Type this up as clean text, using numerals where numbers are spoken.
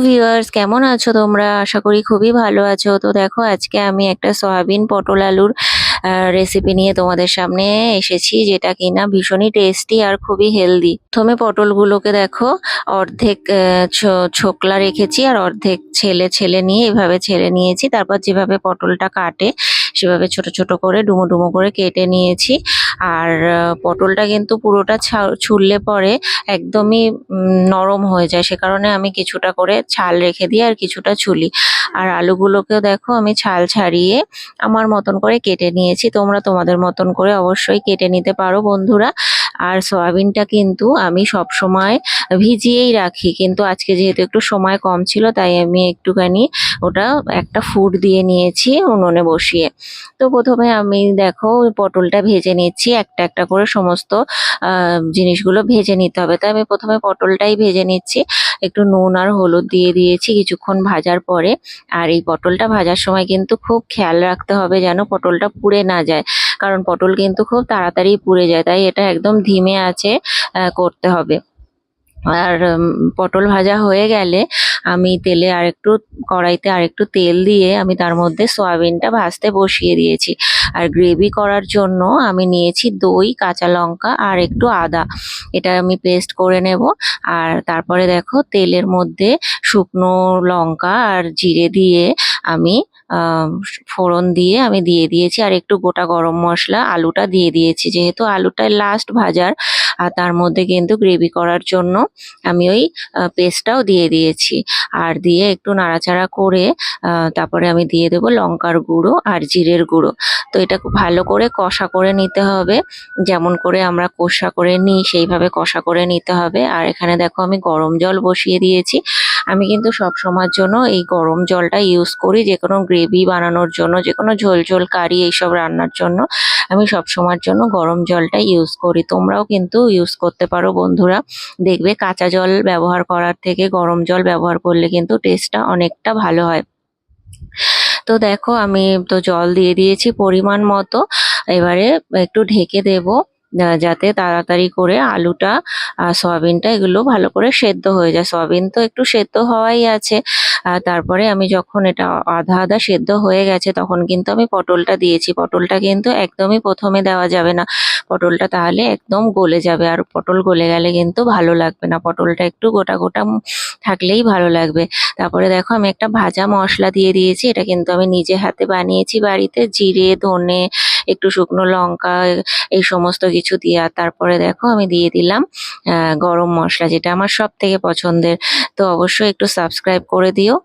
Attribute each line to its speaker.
Speaker 1: Viewers, কেমন আছো তোমরা? আশা করি খুবই ভালো আছো। তো দেখো, আজকে আমি একটা সয়াবিন পটল আলুর রেসিপি নিয়ে তোমাদের সামনে এসেছি, যেটা কিনা ভীষণই টেস্টি আর খুবই হেলদি। প্রথমে পটলগুলোকে দেখো, অর্ধেক ছোকলা রেখেছি আর অর্ধেক ছেলে ছেলে নিয়ে এভাবে ছেলে নিয়েছি। তারপর যেভাবে পটলটা কাটে সেভাবে ছোট ছোট করে ডুমো ডুমো করে কেটে নিয়েছি। আর পটলটা কিন্তু পুরোটা ছুললে পরে একদমই নরম হয়ে যায়, সে কারণে আমি কিছুটা করে ছাল রেখে দিই আর কিছুটা ছুলি। আর আলুগুলোকেও দেখো আমি ছাল ছাড়িয়ে আমার মতন করে কেটে নিয়েছি। তোমরা তোমাদের মতন করে অবশ্যই কেটে নিতে পারো বন্ধুরা। আর সয়াবিনটা কিন্তু আমি সব সময় ভিজিয়েই রাখি, কিন্তু আজকে যেহেতু একটু সময় কম ছিল তাই আমি একটুখানি ওটা একটা ফুট দিয়ে নিয়েছি উনুনে বসিয়ে। তো প্রথমে আমি দেখো পটলটা ভেজে নিচ্ছি, একটা একটা করে সমস্ত জিনিসগুলো ভেজে নিতে হবে। তাই আমি প্রথমে পটলটাই ভেজে নিচ্ছি। একটু নুন আর হলুদ দিয়ে দিয়েছি কিছুক্ষণ ভাজার পরে। আর এই পটলটা ভাজার সময় কিন্তু খুব খেয়াল রাখতে হবে যেন পটলটা পুড়ে না যায়, কারণ পটল কিন্তু খুব তাড়াতাড়ি পুড়ে যায়, তাই এটা একদম ধিমে আঁচে করতে হবে। আর পটল ভাজা হয়ে গেলে আমি কড়াইতে আরেকটু তেল দিয়ে আমি তার মধ্যে সয়াবিনটা ভাজতে বসিয়ে দিয়েছি। আর গ্রেভি করার জন্য আমি নিয়েছি দই, কাঁচা লঙ্কা আর একটু আদা, এটা আমি পেস্ট করে নেব। আর তারপরে দেখো তেলের মধ্যে শুকনো লঙ্কা আর জিরে দিয়ে আমি ফোড়ন দিয়ে আমি দিয়ে দিয়েছি, আর একটু গোটা গরম মশলা, আলুটা দিয়ে দিয়েছি যেহেতু আলুটা লাস্ট ভাজার। আর তার মধ্যে কিন্তু গ্রেভি করার জন্য আমি ওই পেস্টটাও দিয়ে দিয়েছি। আর দিয়ে একটু নাড়াচাড়া করে তারপরে আমি দিয়ে দেবো লঙ্কার গুঁড়ো আর জিরের গুঁড়ো। তো এটা খুব ভালো করে কষা করে নিতে হবে, যেমন করে আমরা কষা করে নিই সেইভাবে কষা করে নিতে হবে। আর এখানে দেখো আমি গরম জল বসিয়ে দিয়েছি। আমি কিন্তু সব সময়ের জন্য এই গরম জলটা ইউজ করি, যে কোনো গ্রেভি বানানোর জন্য, যে কোনো ঝোল ঝোল কারি এইসব রান্নার জন্য আমি সব সময়ের জন্য গরম জলটা ইউজ করি। তোমরাও কিন্তু ইউজ করতে পারো বন্ধুরা। দেখবে কাঁচা জল ব্যবহার করার থেকে গরম জল ব্যবহার করলে কিন্তু টেস্টটা অনেকটা ভালো হয়। তো দেখো আমি তো জল দিয়ে দিয়েছি পরিমাণ মতো। এবারে একটু ঢেকে দেবো যাতে তাড়াতাড়ি করে আলুটা সয়াবিনটা এগুলো ভালো করে সেদ্ধ হয়ে যায়। সয়াবিন তো একটু সেদ্ধ হওয়াই আছে। তারপরে আমি যখন এটা আধা আধা সেদ্ধ হয়ে গেছে তখন কিন্তু আমি পটলটা দিয়েছি। পটলটা কিন্তু একদমই প্রথমে দেওয়া যাবে না, পটলটা তাহলে একদম গলে যাবে, আর পটল গলে গেলে কিন্তু ভালো লাগবে না, পটলটা একটু গোটা গোটা থাকলেই ভালো লাগবে। তারপরে দেখো আমি একটা ভাজা মশলা দিয়ে দিয়েছি, এটা কিন্তু আমি নিজে হাতে বানিয়েছি বাড়িতে, জিরে, ধনে, একটু শুকনো লঙ্কা, এই সমস্ত কিছু দিয়ে। আর তারপরে দেখো আমি দিয়ে দিলাম গরম মশলা, যেটা আমার সব থেকে পছন্দের। তো অবশ্যই একটু সাবস্ক্রাইব করে দিও।